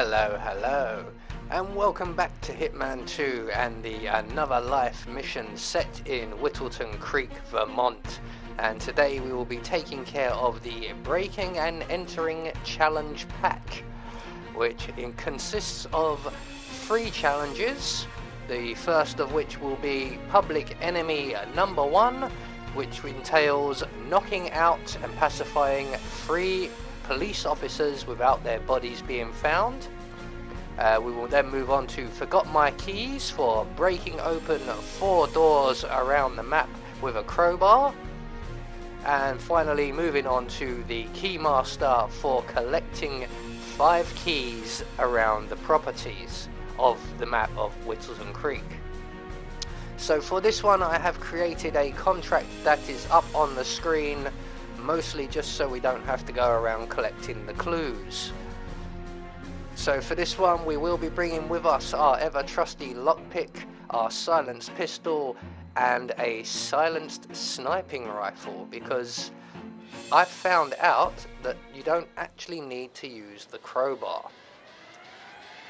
Hello, and welcome back to Hitman 2 and the Another Life mission set in Whittleton Creek, Vermont. And today we will be taking care of the Breaking and Entering Challenge Pack, which consists of 3 challenges. The first of which will be Public Enemy number 1, which entails knocking out and pacifying 3 police officers without their bodies being found. We will then move on to Forgot My Keys for breaking open 4 doors around the map with a crowbar. And finally moving on to the Keymaster for collecting 5 keys around the properties of the map of Whittleton Creek. So for this one I have created a contract that is up on the screen, mostly just so we don't have to go around collecting the clues. So for this one we will be bringing with us our ever trusty lockpick, our silenced pistol and a silenced sniping rifle, because I found out that you don't actually need to use the crowbar.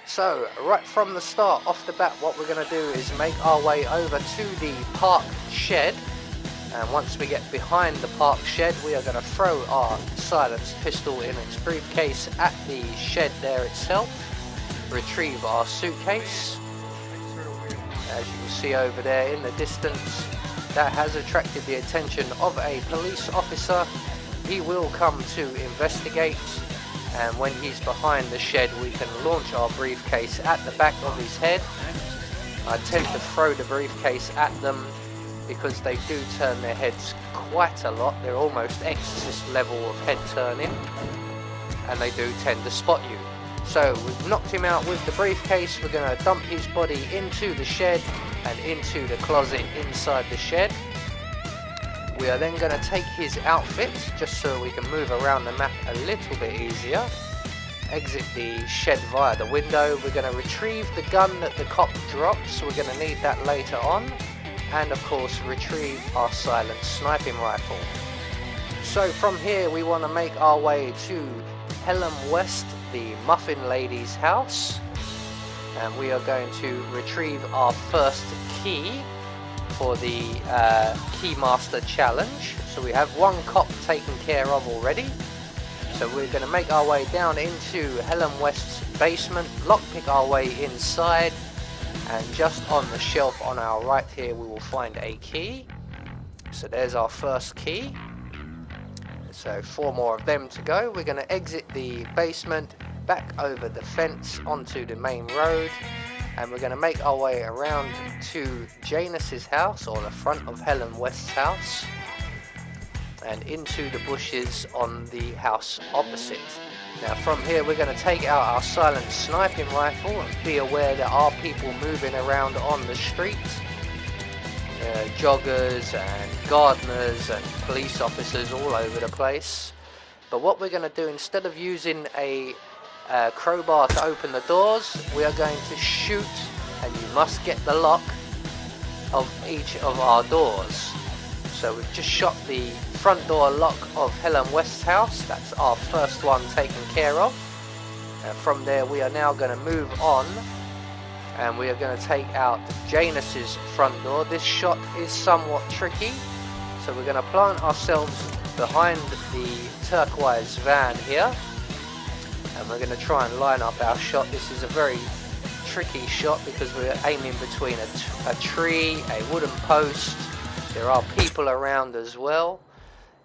So right from the start, off the bat, what we're going to do is make our way over to the park shed. And once we get behind the park shed, we are going to throw our silenced pistol in its briefcase at the shed there itself. Retrieve our suitcase. As you can see over there in the distance, that has attracted the attention of a police officer. He will come to investigate, and when he's behind the shed we can launch our briefcase at the back of his head. I tend to throw the briefcase at them because they do turn their heads quite a lot. They're almost exorcist level of head turning, and they do tend to spot you. So we've knocked him out with the briefcase. We're going to dump his body into the shed and into the closet inside the shed. We are then going to take his outfit just so we can move around the map a little bit easier. Exit the shed via the window. We're going to retrieve the gun that the cop dropped, so we're going to need that later on. And of course retrieve our silenced sniping rifle. So from here we want to make our way to Helen West, the Muffin Lady's house, and we are going to retrieve our first key for the Keymaster challenge. So we have 1 cop taken care of already. So we're going to make our way down into Helen West's basement, lockpick our way inside, and just on the shelf on our right here we will find a key. So there's our first key. So 4 more of them to go. We're going to exit the basement, back over the fence onto the main road, and we're going to make our way around to Janice's house, or the front of Helen West's house, and into the bushes on the house opposite. Now from here we're going to take out our silent sniping rifle and be aware there are people moving around on the street. Joggers and gardeners and police officers all over the place. But what we're going to do, instead of using a crowbar to open the doors, we are going to shoot, and you must get the lock of each of our doors. So we've just shot the front door lock of Helen West's house. That's our first one taken care of. And from there we are now going to move on, and we are going to take out Janice's front door. This shot is somewhat tricky, so we're going to plant ourselves behind the turquoise van here, and we're going to try and line up our shot. This is a very tricky shot because we're aiming between a tree, a wooden post. There are people around as well,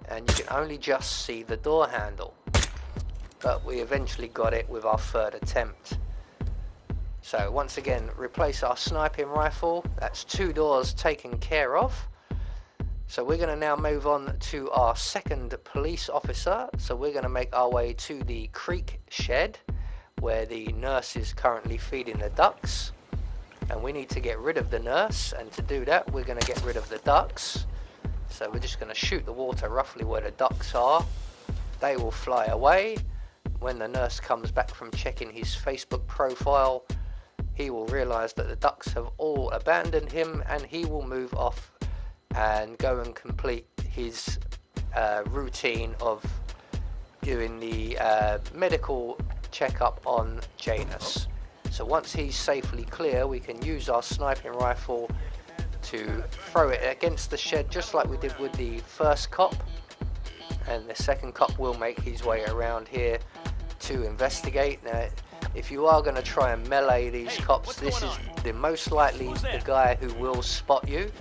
and you can only just see the door handle, but we eventually got it with our 3rd attempt. So once again, replace our sniping rifle. That's 2 doors taken care of. So we're going to now move on to our 2nd police officer. So we're going to make our way to the creek shed where the nurse is currently feeding the ducks, and we need to get rid of the nurse, and to do that we're going to get rid of the ducks. So we're just going to shoot the water roughly where the ducks are. They will fly away. When the nurse comes back from checking his Facebook profile, he will realize that the ducks have all abandoned him, and he will move off and go and complete his routine of doing the medical check up on Janus. So once he's safely clear, we can use our sniping rifle to throw it against the shed, just like we did with the first cop. And the second cop will make his way around here to investigate. Now, if you are going to try and melee these cops, this is the most likely the guy who will spot you,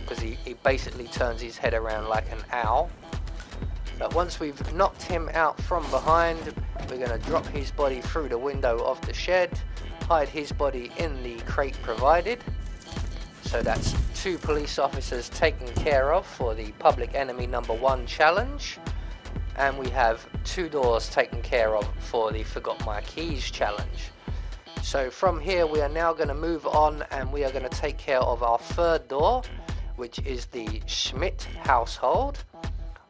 because he basically turns his head around like an owl. But once we've knocked him out from behind, we're going to drop his body through the window of the shed, hide his body in the crate provided. So that's 2 police officers taken care of for the Public Enemy #1 challenge. And we have 2 doors taken care of for the Forgot My Keys challenge. So from here we are now going to move on, and we are going to take care of our 3rd door, which is the Schmidt household,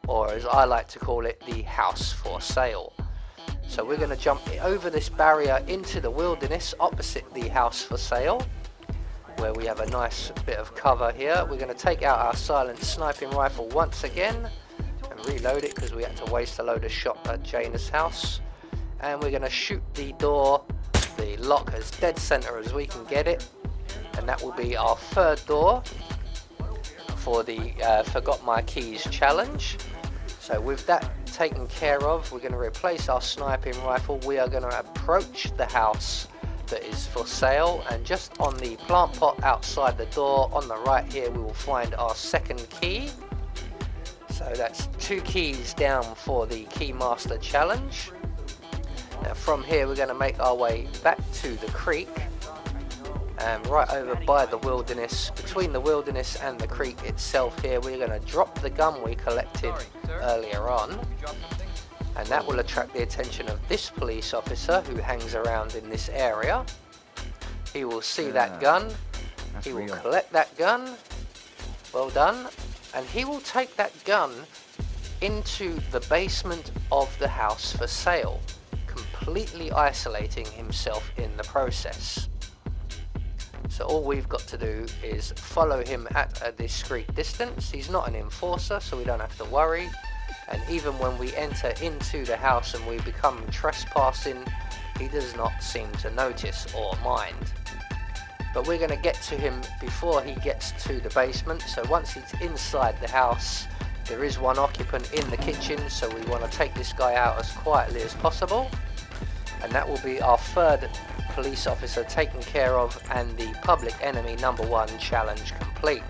or as I like to call it, the house for sale. So we're going to jump over this barrier into the wilderness opposite the house for sale, where we have a nice bit of cover here. We're going to take out our silent sniping rifle once again and reload it, because we had to waste a load of shot at Janus' house. And we're going to shoot the door, the lock, as dead center as we can get it, and that will be our 3rd door for the Forgot My Keys challenge. So with that taken care of, we're going to replace our sniping rifle. We are going to approach the house that is for sale, and just on the plant pot outside the door on the right here, we will find our 2nd key. So that's 2 keys down for the Keymaster challenge. Now from here we're going to make our way back to the creek, and right over by the wilderness, between the wilderness and the creek itself here, we're going to drop the gun we collected earlier on, and that will attract the attention of this police officer who hangs around in this area. He will see that gun, he will collect that gun, well done, and he will take that gun into the basement of the house for sale, completely isolating himself in the process. So all we've got to do is follow him at a discreet distance. He's not an enforcer, so we don't have to worry. And even when we enter into the house and we become trespassing, he does not seem to notice or mind. But we're going to get to him before he gets to the basement. So once he's inside the house, there is one occupant in the kitchen, so we want to take this guy out as quietly as possible. And that will be our 3rd police officer taken care of, and the Public Enemy #1 challenge complete.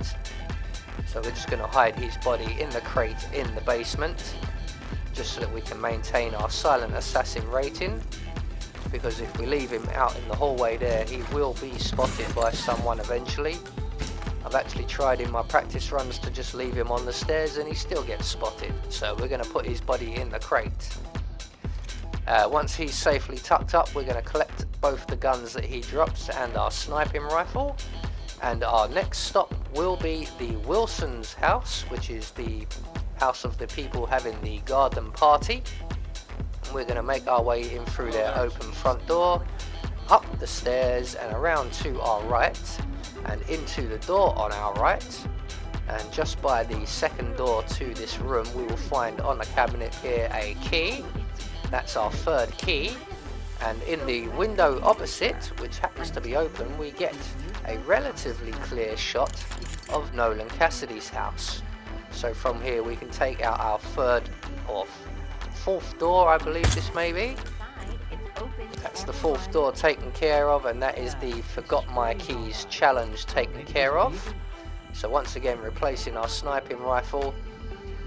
So we're just going to hide his body in the crate in the basement, just so that we can maintain our silent assassin rating, because if we leave him out in the hallway there, he will be spotted by someone eventually. I've actually tried in my practice runs to just leave him on the stairs and he still gets spotted, so we're going to put his body in the crate. Once he's safely tucked up, we're going to collect both the guns that he drops and our sniping rifle, and our next stop will be the Wilson's house, which is the house of the people having the garden party. We're going to make our way in through their open front door, up the stairs and around to our right, and into the door on our right. And just by the 2nd door to this room, we will find on the cabinet here a key. That's our 3rd key. And in the window opposite, which happens to be open, we get a relatively clear shot of Nolan Cassidy's house. So from here we can take out our 3rd or 4th door, I believe this may be. That's the 4th door taken care of, and that is the Forgot My Keys challenge taken care of. So once again replacing our sniping rifle.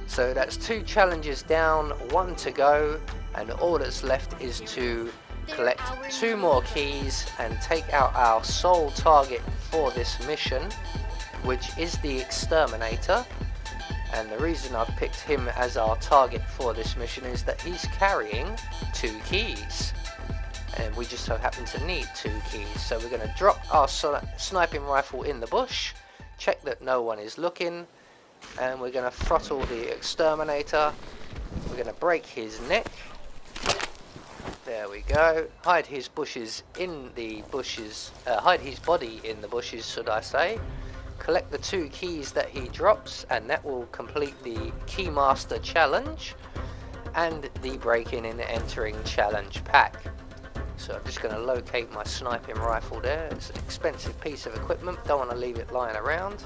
So that's 2 challenges down, 1 to go, and all that's left is to collect 2 more keys and take out our sole target for this mission, which is the Exterminator. And the reason I've picked him as our target for this mission is that he's carrying 2 keys, and we just so happen to need 2 keys. So we're going to drop our sniping rifle in the bush, check that no one is looking, and we're going to throttle the Exterminator. We're going to break his neck. There we go. Hide his bushes in the bushes. Hide his body in the bushes, should I say. Collect the 2 keys that he drops, and that will complete the Keymaster challenge. and the breaking and entering challenge pack. So I'm just going to locate my sniping rifle there. It's an expensive piece of equipment, don't want to leave it lying around.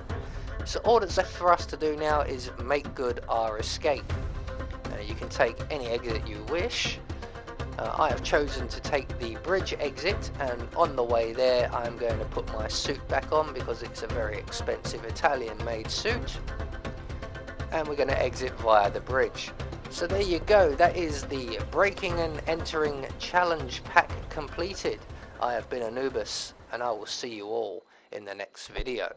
So all that's left for us to do now is make good our escape. You can take any exit you wish. I have chosen to take the bridge exit, and on the way there I'm going to put my suit back on because it's a very expensive Italian made suit, and we're going to exit via the bridge. So there you go, that is the breaking and entering challenge pack completed. I have been Anubis, and I will see you all in the next video.